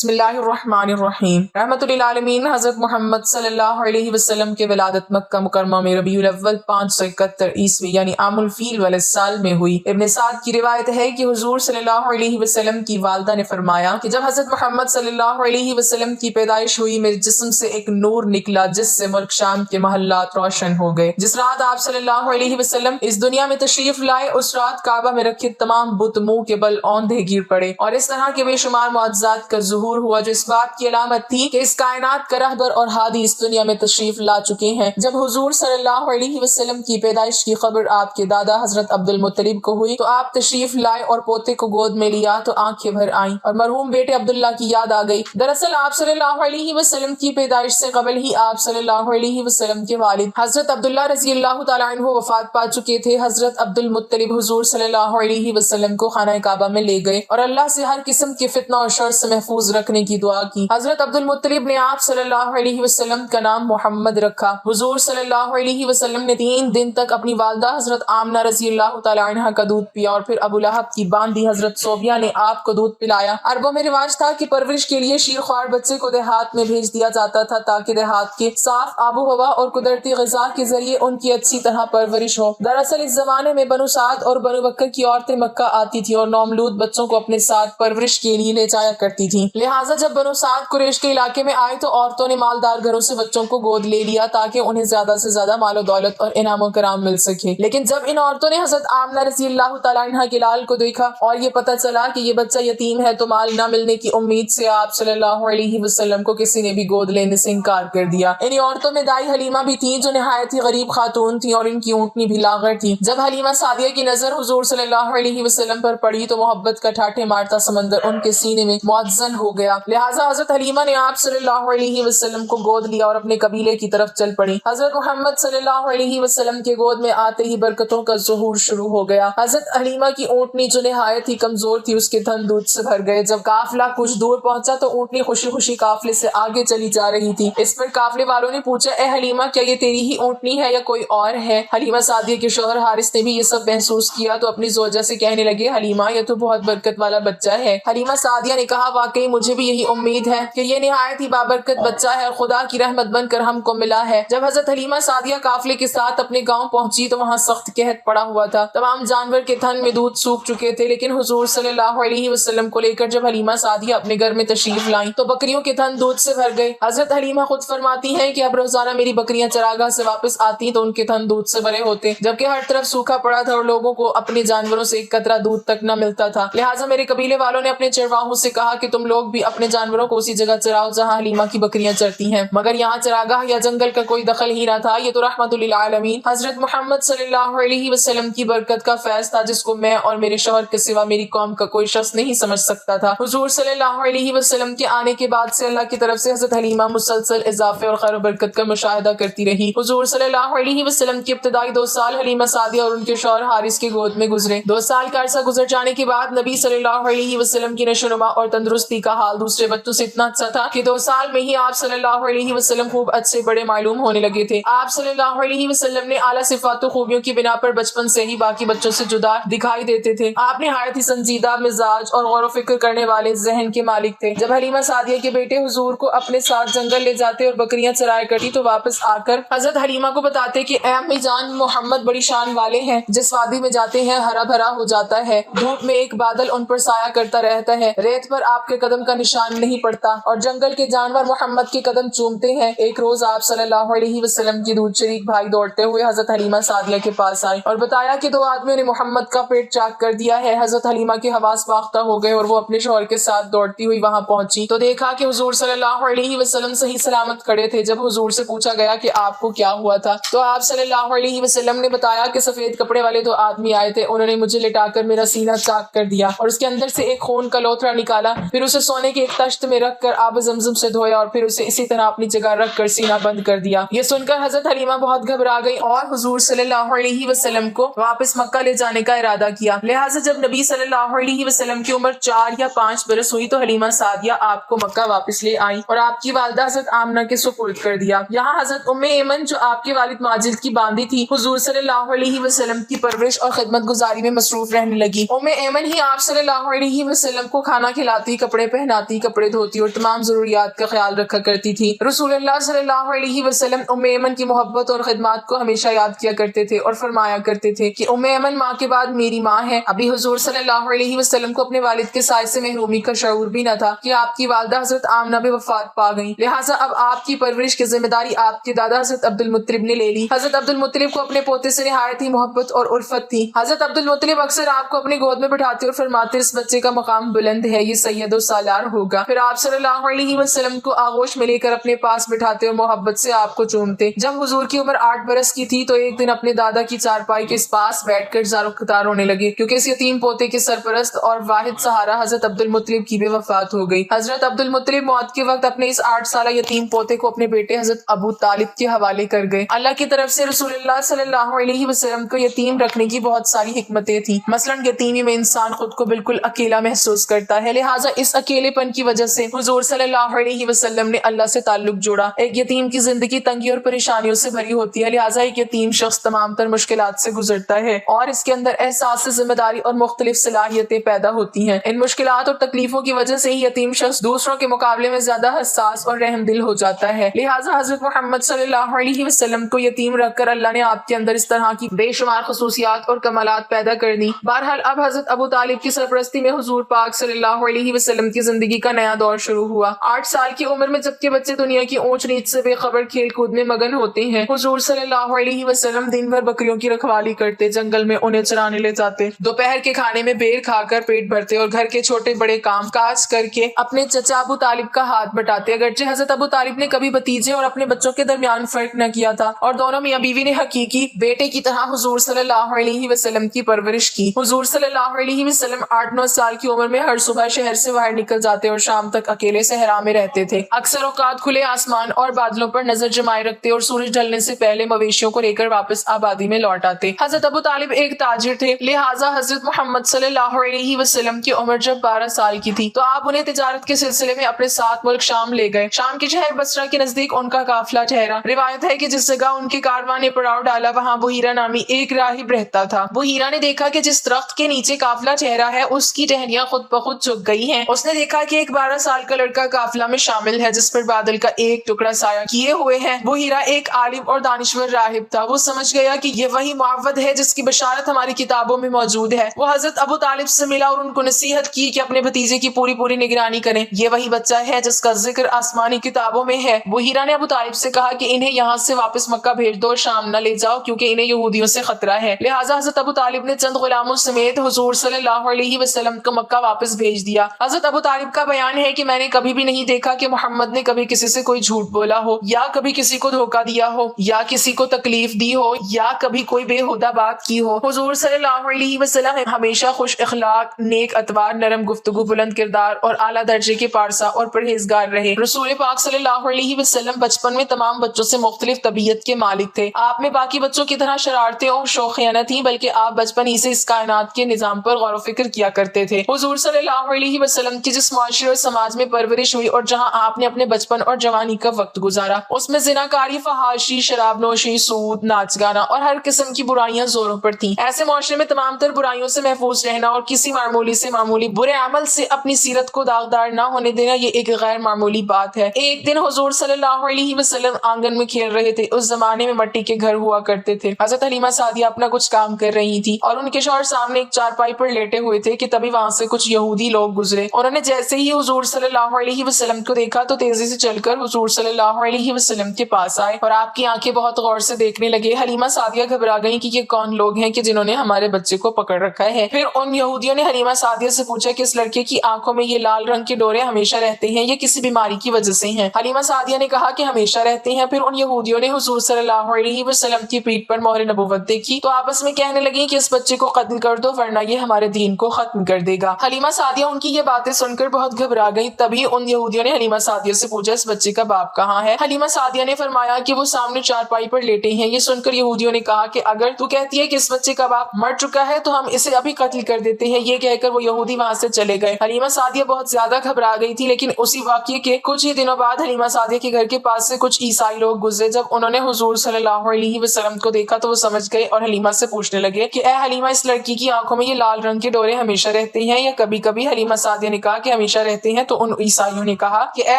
بسم اللہ الرحمن الرحیم۔ رحمت للعالمین حضرت محمد صلی اللہ علیہ وسلم کے ولادت مکہ مکرمہ میں ربیع الاول 571 عیسوی یعنی عام الفیل والے سال میں ہوئی۔ ابن سعد کی روایت ہے کہ حضور صلی اللہ علیہ وسلم کی والدہ نے فرمایا کہ جب حضرت محمد صلی اللہ علیہ وسلم کی پیدائش ہوئی میرے جسم سے ایک نور نکلا جس سے ملک شام کے محلات روشن ہو گئے۔ جس رات آپ صلی اللہ علیہ وسلم اس دنیا میں تشریف لائے اس رات کعبہ میں رکھے تمام بت منہ کے بل اوندھے گر پڑے اور اس طرح کے بے شمار معجزات کا ظہور ہوا جو اس بات کی علامت تھی کہ اس کائنات کا رہبر اور ہادی اس دنیا میں تشریف لا چکے ہیں۔ جب حضور صلی اللہ علیہ وسلم کی پیدائش کی خبر آپ کے دادا حضرت عبد المطلب کو ہوئی تو آپ تشریف لائے اور پوتے کو گود میں لیا تو آنکھیں بھر آئیں اور مرحوم بیٹے عبداللہ کی یاد آ گئی۔ دراصل آپ صلی اللہ علیہ وسلم کی پیدائش سے قبل ہی آپ صلی اللہ علیہ وسلم کے والد حضرت عبداللہ رضی اللہ تعالیٰ عنہ وفات پا چکے تھے۔ حضرت عبد المطلب حضور صلی اللہ علیہ وسلم کو خانہ کعبہ میں لے گئے اور اللہ سے ہر قسم کے فتنہ اور شر سے محفوظ رکھنے کی دعا کی۔ حضرت عبد المطلب نے آپ صلی اللہ علیہ وسلم کا نام محمد رکھا۔ حضور صلی اللہ علیہ وسلم نے 3 دن تک اپنی والدہ حضرت آمنہ رضی اللہ تعالیٰ عنہ کا دودھ پیا اور پھر ابو لہب کی باندھی حضرت صوفیہ نے آپ کو دودھ پلایا۔ عربوں میں رواج تھا کہ پرورش کے لیے شیرخوار بچے کو دیہات میں بھیج دیا جاتا تھا تاکہ دیہات کے صاف آب و ہوا اور قدرتی غذا کے ذریعے ان کی اچھی طرح پرورش ہو۔ دراصل اس زمانے میں بنو سعد اور بنو بکر کی عورتیں مکہ آتی تھیں اور نومولود بچوں کو اپنے ساتھ پرورش کے لیے لے جایا کرتی تھیں۔ لہٰذا جب بنو سعد قریش کے علاقے میں آئے تو عورتوں نے مالدار گھروں سے بچوں کو گود لے لیا تاکہ انہیں زیادہ سے زیادہ مال و دولت اور انعام و کرام مل سکے۔ لیکن جب ان عورتوں نے حضرت آمنہ رضی اللہ تعالیٰ عنہ کے لال کو دیکھا اور یہ پتہ چلا کہ یہ بچہ یتیم ہے تو مال نہ ملنے کی امید سے آپ صلی اللہ علیہ وسلم کو کسی نے بھی گود لینے سے انکار کر دیا۔ ان عورتوں میں دائی حلیمہ بھی تھیں جو نہایت ہی غریب خاتون تھیں اور ان کی اونٹنی بھی لاغر تھی۔ جب حلیمہ سعدیہ کی نظر حضور صلی اللہ علیہ وسلم پر پڑی تو محبت کا ٹھاٹھے مارتا سمندر ان کے سینے میں معزن ہو گیا۔ لہٰذا حضرت حلیمہ نے آپ صلی اللہ علیہ وسلم کو گود لیا اور اپنے قبیلے کی طرف چل پڑی۔ حضرت محمد صلی اللہ علیہ وسلم کے گود میں آتے ہی برکتوں کا ظہور شروع ہو گیا۔ حضرت حلیمہ کی اونٹنی جو نہایت ہی کمزور تھی اس کے تھن دودھ سے بھر گئے۔ جب قافلہ کچھ دور پہنچا تو اونٹنی خوشی خوشی قافلے سے آگے چلی جا رہی تھی۔ اس پر قافلے والوں نے پوچھا اے حلیمہ کیا یہ تیری ہی اونٹنی ہے یا کوئی اور ہے؟ حلیمہ سعدیہ کے شوہر حارث نے بھی یہ سب محسوس کیا تو اپنی زوجہ سے کہنے لگے حلیمہ یہ تو بہت برکت والا بچہ ہے۔ حلیمہ سعدیہ نے کہا واقعی مجھے بھی یہی امید ہے کہ یہ نہایت ہی بابرکت بچہ ہے، خدا کی رحمت بن کر ہم کو ملا ہے۔ جب حضرت حلیمہ سعدیہ قافلے کے ساتھ اپنے گاؤں پہنچی تو وہاں سخت قحط پڑا ہوا تھا۔ تمام جانور کے تھن میں دودھ سوکھ چکے تھے لیکن حضور صلی اللہ علیہ وسلم کو لے کر جب حلیمہ سعدیہ اپنے گھر میں تشریف لائیں تو بکریوں کے تھن دودھ سے بھر گئے۔ حضرت حلیمہ خود فرماتی ہیں کہ اب روزانہ میری بکریاں چراگاہ سے واپس آتی تو ان کے تھن دودھ سے بھرے ہوتے جبکہ ہر طرف سوکھا پڑا تھا اور لوگوں کو اپنے جانوروں سے ایک قطرہ دودھ تک نہ ملتا تھا۔ لہٰذا میرے قبیلے والوں نے اپنے چرواہوں سے کہا کہ تم لوگ بھی اپنے جانوروں کو اسی جگہ چراؤ جہاں حلیمہ کی بکریاں چرتی ہیں، مگر یہاں چراگاہ یا جنگل کا کوئی دخل ہی نہ تھا۔ یہ تو رحمت للعالمین حضرت محمد صلی اللہ علیہ وسلم کی برکت کا فیض تھا جس کو میں اور میرے شوہر کے سوا میری قوم کا کوئی شخص نہیں سمجھ سکتا تھا۔ حضور صلی اللہ علیہ وسلم کے آنے کے بعد سے اللہ کی طرف سے حضرت حلیمہ مسلسل اضافے اور خیر و برکت کا مشاہدہ کرتی رہی۔ حضور صلی اللہ علیہ وسلم کی ابتدائی 2 سال حلیمہ سعدیہ اور ان کے شوہر حارث کی گود میں گزرے۔ 2 سال کا عرصہ گزر جانے کے بعد نبی صلی اللہ علیہ وسلم کی نشو و نما اور تندرستی کا حال دوسرے بچوں سے اتنا اچھا تھا کہ 2 سال میں ہی آپ صلی اللہ علیہ وسلم خوب اچھے بڑے معلوم ہونے لگے تھے۔ آپ صلی اللہ علیہ وسلم نے اعلیٰ صفات و خوبیوں کی بنا پر بچپن سے ہی باقی بچوں سے جدا دکھائی دیتے تھے۔ آپ نہایت ہی سنجیدہ مزاج اور غور و فکر کرنے والے ذہن کے مالک تھے۔ جب حلیمہ سعدیہ کے بیٹے حضور کو اپنے ساتھ جنگل لے جاتے اور بکریاں چرایا کرتی تو واپس آ کر حضرت حلیمہ کو بتاتے کہ اے امی جان محمد بڑی شان والے ہیں، جس وادی میں جاتے ہیں ہرا بھرا ہو جاتا ہے، دھوپ میں ایک بادل ان پر سایہ کرتا رہتا ہے، ریت پر آپ کے قدم کا نشان نہیں پڑتا اور جنگل کے جانور محمد کے قدم چومتے ہیں۔ ایک روز آپ صلی اللہ علیہ وسلم کی دودھ شریک بھائی دوڑتے ہوئے حضرت حلیمہ سعدیہ کے پاس آئے اور بتایا کہ 2 آدمیوں نے محمد کا پیٹ چاک کر دیا ہے۔ حضرت حلیمہ کے حواس باختہ ہو گئے اور وہ اپنے شوہر کے ساتھ دوڑتی ہوئی وہاں پہنچی تو دیکھا کہ حضور صلی اللہ علیہ وسلم صحیح سلامت کھڑے تھے۔ جب حضور سے پوچھا گیا کہ آپ کو کیا ہوا تھا تو آپ صلی اللہ علیہ وسلم نے بتایا کہ سفید کپڑے والے 2 آدمی آئے تھے، انہوں نے مجھے لٹا کر میرا سینہ چاک کر دیا اور اس کے اندر سے ایک خون کا لوتھڑا نکالا، پھر اسے سونے کے ایک تشت میں رکھ کر آب زمزم سے دھویا اور پھر اسے اسی طرح اپنی جگہ رکھ کر سینہ بند کر دیا۔ یہ سن کر حضرت حلیمہ بہت گھبرا گئی اور حضور صلی اللہ علیہ وسلم کو واپس مکہ لے جانے کا ارادہ کیا۔ لہٰذا جب نبی صلی اللہ علیہ وسلم کی عمر 4 یا 5 برس ہوئی تو حلیمہ سعدیہ آپ کو مکہ واپس لے آئی اور آپ کی والدہ حضرت آمنہ کے سپرد کر دیا۔ یہاں حضرت ایمن جو آپ کے والد ماجد کی باندھی تھی حضور صلی اللہ علیہ وسلم کی پرورش اور خدمت گزاری میں مصروف رہنے لگی۔ ایمن ہی آپ صلی اللہ علیہ وسلم کو کھانا کھلاتی، کپڑے پہناتی پہناتی، کپڑے دھوتی اور تمام ضروریات کا خیال رکھا کرتی تھی۔ رسول اللہ صلی اللہ علیہ وسلم ام ایمن کی محبت اور خدمات کو ہمیشہ یاد کیا کرتے تھے اور فرمایا کرتے تھے کہ ام ایمن ماں کے بعد میری ماں ہے۔ ابھی حضور صلی اللہ علیہ وسلم کو اپنے والد کے سائے سے محرومی کا شعور بھی نہ تھا کہ آپ کی والدہ حضرت آمنہ بھی وفات پا گئی، لہٰذا اب آپ کی پرورش کی ذمہ داری آپ کے دادا حضرت عبد المطلب نے لے لی۔ حضرت عبد المطلب کو اپنے پوتے سے نہایت ہی محبت اور الفت تھی۔ حضرت عبد المطلب اکثر آپ کو اپنی گود میں بٹھاتے اور فرماتے اس بچے کا مقام بلند ہے، یہ سید و سالار ہوگا۔ پھر آپ صلی اللہ علیہ وسلم کو آغوش میں لے کر اپنے پاس بٹھاتے اور محبت سے آپ کو چومتے۔ جب حضور کی عمر 8 برس کی تھی تو ایک دن اپنے دادا کی چارپائی کے پاس بیٹھ کر زار و قطار رونے لگے، کیونکہ اس یتیم پوتے کے سرپرست اور واحد سہارا حضرت عبد المطلب کی بھی وفات ہو گئی۔ حضرت عبد المطلب موت کے وقت اپنے اس 8 سالہ یتیم پوتے کو اپنے بیٹے حضرت ابو طالب کے حوالے کر گئے۔ اللہ کی طرف سے رسول اللہ صلی اللہ علیہ وسلم کو یتیم رکھنے کی بہت ساری حکمتیں تھیں، مثلاً یتیمی میں انسان خود کو بالکل اکیلا محسوس کرتا ہے، لہٰذا اس اکیلے پن کی وجہ سے حضور صلی اللہ علیہ وسلم نے اللہ سے تعلق جوڑا۔ ایک یتیم کی زندگی تنگی اور پریشانیوں سے بھری ہوتی ہے، لہٰذا ایک یتیم شخص تمام تر مشکلات سے گزرتا ہے اور اس کے اندر احساس ذمہ داری اور مختلف صلاحیتیں پیدا ہوتی ہیں۔ ان مشکلات اور تکلیفوں کی وجہ سے ہی یتیم شخص دوسروں کے مقابلے میں زیادہ حساس اور رحم دل ہو جاتا ہے، لہٰذا حضرت محمد صلی اللہ علیہ وسلم کو یتیم رکھ کر اللہ نے آپ کے اندر اس طرح کی بے شمار خصوصیات اور کمالات پیدا کر دی۔ بہرحال اب حضرت ابو طالب کی سرپرستی میں حضور پاک صلی اللہ علیہ وسلم کی زندگی کا نیا دور شروع ہوا۔ 8 سال کی عمر میں جبکہ بچے دنیا کی اونچ نیچ سے بے خبر کھیل کود میں مگن ہوتے ہیں، حضور صلی اللہ علیہ وسلم دن بھر بکریوں کی رکھوالی کرتے، جنگل میں انہیں چرانے لے جاتے، دوپہر کے کھانے میں بیر کھا کر پیٹ بھرتے اور گھر کے چھوٹے بڑے کام کاج کر کے اپنے چچا ابو طالب کا ہاتھ بٹاتے۔ اگرچہ حضرت ابو طالب نے کبھی بھتیجے اور اپنے بچوں کے درمیان فرق نہ کیا تھا اور دونوں میاں بیوی نے حقیقی بیٹے کی طرح حضور صلی اللہ علیہ وسلم کی پرورش کی۔ حضور صلی اللہ علیہ وسلم 8-9 سال کی عمر میں ہر صبح شہر سے باہر نکل جاتے اور شام تک اکیلے صحرا میں رہتے تھے، اکثر اوقات کھلے آسمان اور بادلوں پر نظر جمائے رکھتے اور سورج ڈھلنے سے پہلے مویشیوں کو لے کر واپس آبادی میں لوٹ آتے۔ حضرت ابو طالب ایک تاجر تھے، لہٰذا حضرت محمد صلی اللہ علیہ وسلم کی عمر جب 12 سال کی تھی تو آپ انہیں تجارت کے سلسلے میں اپنے ساتھ ملک شام لے گئے۔ شام کے شہر بصرہ کے نزدیک ان کا قافلہ ٹھہرا۔ روایت ہے کہ جس جگہ ان کے کاروان نے پڑاؤ ڈالا وہاں بحیرہ نامی ایک راہب رہتا تھا۔ بحیرہ نے دیکھا کہ جس درخت کے نیچے قافلہ ٹھہرا ہے اس کی ٹہنیاں خود بخود جھک گئی ہیں۔ اس نے دیکھا کہ ایک 12 سال کا لڑکا قافلہ میں شامل ہے جس پر بادل کا ایک ٹکڑا سایہ کیے ہوئے ہے۔ بحیرہ ایک عالم اور دانشور راہب تھا، وہ سمجھ گیا کہ یہ وہی معوض ہے جس کی بشارت ہماری کتابوں میں موجود ہے۔ وہ حضرت ابو طالب سے ملا اور ان کو نصیحت کی کہ اپنے بھتیجے کی پوری نگرانی کریں، یہ وہی بچہ ہے جس کا ذکر آسمانی کتابوں میں ہے۔ بحیرہ نے ابو طالب سے کہا کہ انہیں یہاں سے واپس مکہ بھیج دو اور شام نہ لے جاؤ کیونکہ انہیں یہودیوں سے خطرہ ہے، لہٰذا حضرت ابو طالب نے چند غلاموں سمیت حضور صلی اللہ علیہ وسلم کو مکہ واپس بھیج دیا۔ حضرت ابو طالب کا بیان ہے کہ میں نے کبھی بھی نہیں دیکھا کہ محمد نے کبھی کسی سے کوئی جھوٹ بولا ہو یا کبھی کسی کو دھوکہ دیا ہو یا کسی کو تکلیف دی ہو یا کبھی کوئی بےہودہ بات کی ہو۔ حضور صلی اللہ علیہ وسلم ہمیشہ خوش اخلاق، نیک اتوار، نرم گفتگو، بلند کردار اور اعلیٰ درجے کے پارسا اور پرہیزگار رہے۔ رسول پاک صلی اللہ علیہ وسلم بچپن میں تمام بچوں سے مختلف طبیعت کے مالک تھے۔ آپ میں باقی بچوں کی طرح شرارتیں اور شوخیاں نہ تھیں بلکہ آپ بچپن ہی سے اس کائنات کے نظام پر غور و فکر کیا کرتے تھے۔ حضور صلی اللہ علیہ وسلم کی جس معاشرے اور سماج میں پرورش ہوئی اور جہاں آپ نے اپنے بچپن اور جوانی کا وقت گزارا اس میں زناکاری، فحاشی، شراب نوشی، سود، ناچ گانا اور ہر قسم کی برائیاں زوروں پر تھیں۔ ایسے معاشرے میں تمام تر برائیوں سے محفوظ رہنا اور کسی معمولی سے معمولی برے عمل سے اپنی سیرت کو داغدار نہ ہونے دینا یہ ایک غیر معمولی بات ہے۔ ایک دن حضور صلی اللہ علیہ وسلم آنگن میں کھیل رہے تھے۔ اس زمانے میں مٹی کے گھر ہوا کرتے تھے۔ حضرت حلیمہ سعدیہ اپنا کچھ کام کر رہی تھی اور ان کے شوہر سامنے ایک چارپائی پر لیٹے ہوئے تھے کہ تبھی وہاں سے کچھ یہودی لوگ گزرے۔ انہوں نے جیسے ہی حضور صلی اللہ علیہ وسلم کو دیکھا تو تیزی سے چل کر حضور صلی اللہ علیہ وسلم کے پاس آئے اور آپ کی آنکھیں بہت غور سے دیکھنے لگے۔ حلیمہ سعدیہ گھبرا گئیں کہ یہ کون لوگ ہیں کہ جنہوں نے ہمارے بچے کو پکڑ رکھا ہے۔ پھر ان یہودیوں نے حلیمہ سعدیہ سے پوچھا کہ اس لڑکے کی آنکھوں میں یہ لال رنگ کے ڈورے ہمیشہ رہتے ہیں، یہ کسی بیماری کی وجہ سے ہیں؟ حلیمہ سعدیہ نے کہا کہ ہمیشہ رہتے ہیں۔ پھر ان یہودیوں نے حضور صلی اللہ علیہ وسلم کی پیٹھ پر مہر نبوت دیکھی تو آپس میں کہنے لگیں کہ اس بچے کو قتل کر دو ورنہ یہ ہمارے دین کو ختم کر دے گا۔ حلیمہ سعدیہ ان کی یہ باتیں سن کر بہت گھبرا گئی۔ تبھی ان یہودیوں نے حلیمہ سعدیہ سے پوچھا اس بچے کا باپ کہاں ہے؟ حلیمہ سعدیہ نے فرمایا کہ وہ سامنے چارپائی پر لیٹے ہیں۔ یہ سن کر یہودیوں نے کہا کہ اگر تو کہتی ہے کہ اس بچے کا باپ مر چکا ہے تو ہم اسے ابھی قتل کر دیتے ہیں۔ یہ کہہ کر وہ یہودی وہاں سے چلے گئے۔ حلیمہ سعدیہ بہت زیادہ گھبرا گئی تھی، لیکن اسی واقعے کے کچھ ہی دنوں بعد حلیمہ سعدیہ کے گھر کے پاس سے کچھ عیسائی لوگ گزرے۔ جب انہوں نے حضور صلی اللہ علیہ وسلم کو دیکھا تو وہ سمجھ گئے اور حلیمہ سے پوچھنے لگے کہ اے حلیمہ، اس لڑکی کی آنکھوں میں یہ لال رنگ کے ڈورے ہمیشہ رہتے ہیں یا کبھی کبھی؟ حلیمہ سعدیہ نے کہا کہ کے ہمیشہ رہتے ہیں۔ تو ان عیسائیوں نے کہا کہ اے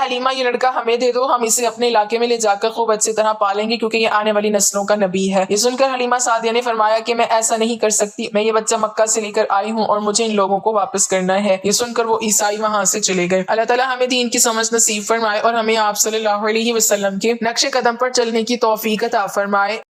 حلیمہ یہ لڑکا ہمیں دے دو، ہم اسے اپنے علاقے میں لے جا کر خوب اچھی طرح پالیں گے کیونکہ یہ آنے والی نسلوں کا نبی ہے۔ یہ سن کر حلیمہ سعدیہ نے فرمایا کہ میں ایسا نہیں کر سکتی، میں یہ بچہ مکہ سے لے کر آئی ہوں اور مجھے ان لوگوں کو واپس کرنا ہے۔ یہ سن کر وہ عیسائی وہاں سے چلے گئے۔ اللہ تعالیٰ ہمیں دین کی سمجھ نصیب فرمائے اور ہمیں آپ صلی اللہ علیہ وسلم کے نقش قدم پر چلنے کی توفیق عطا فرمائے۔